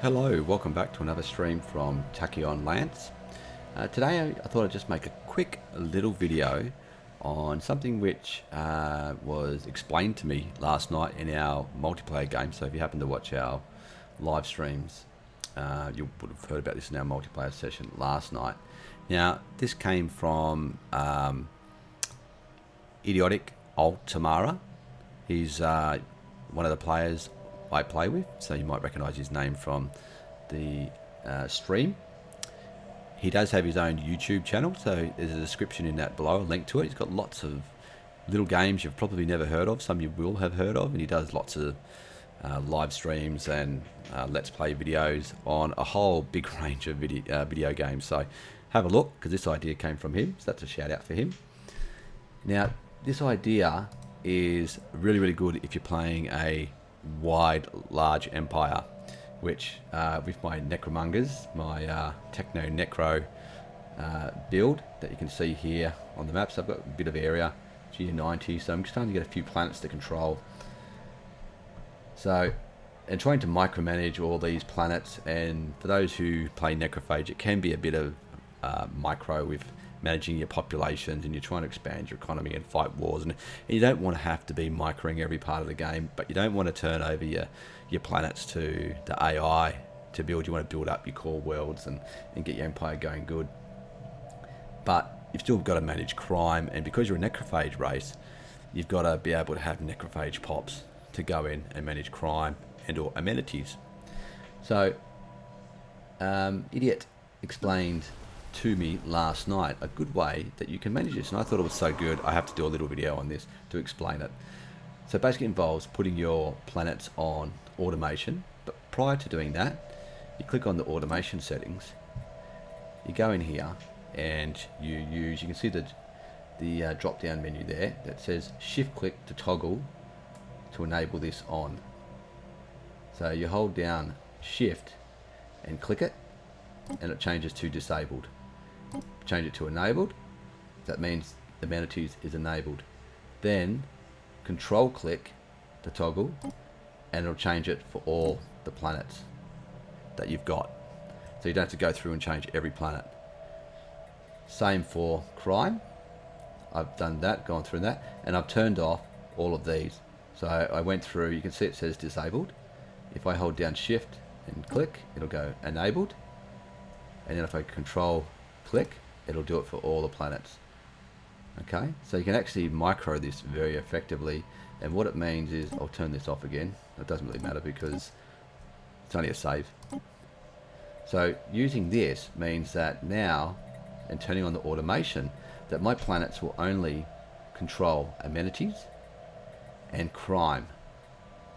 Hello, welcome back to another stream from Tachyon Lance. Today I thought I'd just make a quick little video on something which was explained to me last night in our multiplayer game. So if you happen to watch our live streams, you would have heard about this in our multiplayer session last night. Now, this came from Idiotic Alt Tamara. He's one of the players I play with, so you might recognise his name from the stream. He does have his own YouTube channel, so there's a description in that below, a link to it. He's got lots of little games you've probably never heard of, some you will have heard of, and he does lots of live streams and let's play videos on a whole big range of video games. So have a look, because this idea came from him, so that's a shout out for him. Now, this idea is really, really good if you're playing a wide, large empire, which with my necromongers, my techno necro build that you can see here on the map. So I've got a bit of area, G90, so I'm starting to get a few planets to control. So, and trying to micromanage all these planets, and for those who play necrophage, it can be a bit of micro with managing your populations, and you're trying to expand your economy and fight wars, and you don't want to have to be microing every part of the game, but you don't want to turn over your planets to the AI to build. You want to build up your core worlds and get your empire going good, but you've still got to manage crime, and because you're a necrophage race, you've got to be able to have necrophage pops to go in and manage crime and or amenities. So Idiot explained to me last night a good way that you can manage this, and I thought it was so good I have to do a little video on this to explain it. So basically it involves putting your planets on automation, but prior to doing that, you click on the automation settings, you go in here and you can see the drop down menu there that says shift click to toggle to enable this on. So you hold down shift and click it, and it changes to disabled. Change it to enabled, that means the amenities is enabled. Then control click to toggle, and it'll change it for all the planets that you've got, so you don't have to go through and change every planet. Same for crime. I've done that, gone through that, and I've turned off all of these. So I went through, you can see it says disabled. If I hold down shift and click, it'll go enabled, and then if I control click, it'll do it for all the planets. Okay, so you can actually micro this very effectively, and what it means is, I'll turn this off again, it doesn't really matter because it's only a save. So using this means that now, and turning on the automation, that my planets will only control amenities and crime.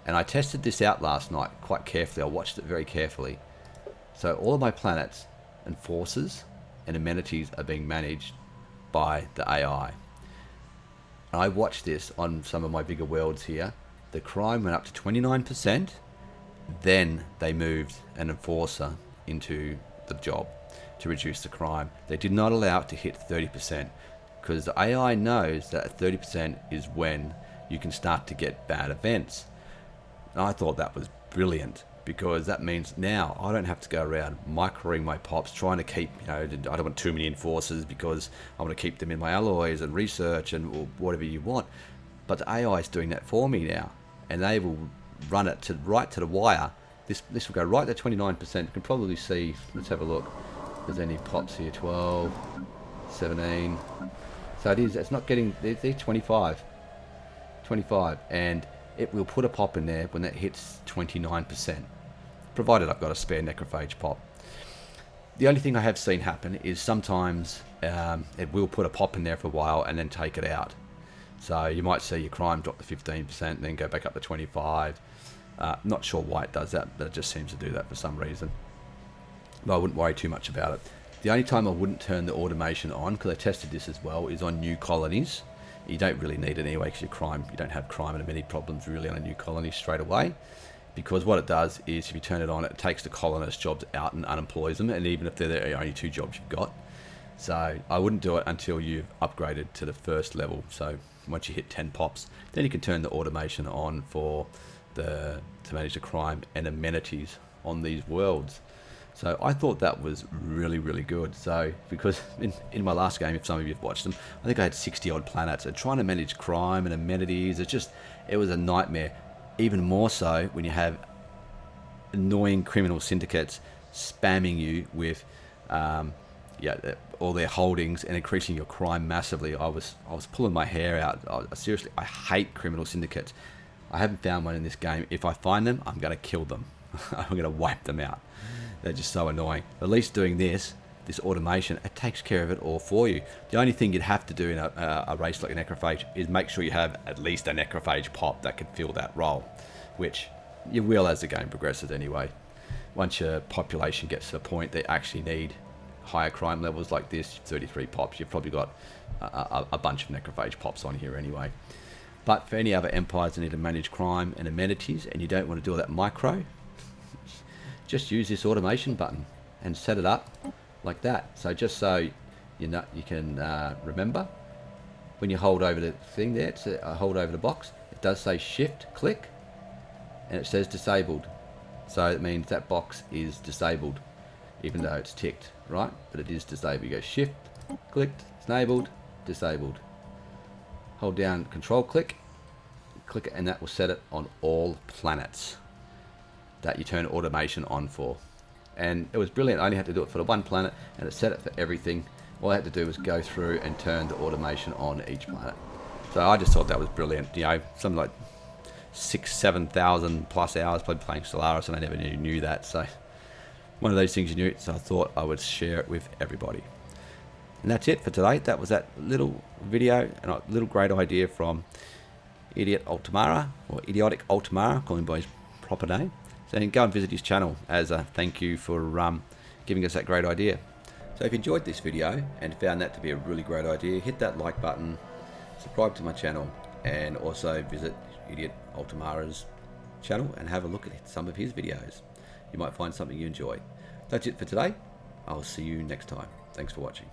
And I tested this out last night quite carefully, I watched it very carefully. So all of my planets and forces and amenities are being managed by the AI. And I watched this on some of my bigger worlds here. The crime went up to 29%, then they moved an enforcer into the job to reduce the crime. They did not allow it to hit 30%, because the AI knows that 30% is when you can start to get bad events. And I thought that was brilliant, because that means now I don't have to go around microing my pops, trying to keep, I don't want too many enforcers because I want to keep them in my alloys and research and or whatever you want. But the AI is doing that for me now, and they will run it right to the wire. This will go right to 29%. You can probably see, let's have a look, if there's any pops here, 12, 17. So it's not getting, they're 25, and it will put a pop in there when that hits 29%, provided I've got a spare necrophage pop. The only thing I have seen happen is sometimes it will put a pop in there for a while and then take it out. So you might see your crime drop to 15% and then go back up to 25. Not sure why it does that, but it just seems to do that for some reason. But I wouldn't worry too much about it. The only time I wouldn't turn the automation on, because I tested this as well, is on new colonies. You don't really need it anyway, because you don't have crime and many problems really on a new colony straight away, because what it does is if you turn it on, it takes the colonist jobs out and unemploys them, and even if they're the only 2 jobs you've got. So I wouldn't do it until you've upgraded to the first level. So once you hit 10 pops, then you can turn the automation on for to manage the crime and amenities on these worlds. So I thought that was really, really good. So because in my last game, if some of you have watched them, I think I had 60 odd planets, and trying to manage crime and amenities, it was a nightmare. Even more so when you have annoying criminal syndicates spamming you with all their holdings and increasing your crime massively. I was pulling my hair out. Seriously, I hate criminal syndicates. I haven't found one in this game. If I find them, I'm going to kill them. I'm going to wipe them out. They're just so annoying. At least doing this automation, it takes care of it all for you. The only thing you'd have to do in a race like a necrophage is make sure you have at least a necrophage pop that can fill that role, which you will as the game progresses anyway. Once your population gets to the point they actually need higher crime levels like this, 33 pops, you've probably got a bunch of necrophage pops on here anyway. But for any other empires that need to manage crime and amenities and you don't want to do all that micro, just use this automation button and set it up like that. So just so you can remember, when you hold over the thing there, hold over the box, it does say shift click and it says disabled. So it means that box is disabled, even though it's ticked, right? But it is disabled. You go shift clicked, enabled, disabled. Hold down control click it, and that will set it on all planets that you turn automation on for. And it was brilliant. I only had to do it for the one planet and it set it for everything. All I had to do was go through and turn the automation on each planet. So I just thought that was brilliant. You know, something like 7,000 plus hours playing Stellaris, and I never knew that. So one of those things you knew, so I thought I would share it with everybody. And that's it for today. That was that little video and a little great idea from Idiotic Ultimara, calling him by his proper name. So you can go and visit his channel as a thank you for giving us that great idea. So if you enjoyed this video and found that to be a really great idea, hit that like button, subscribe to my channel, and also visit Idiot Ultimara's channel and have a look at some of his videos. You might find something you enjoy. That's it for today. I'll see you next time. Thanks for watching.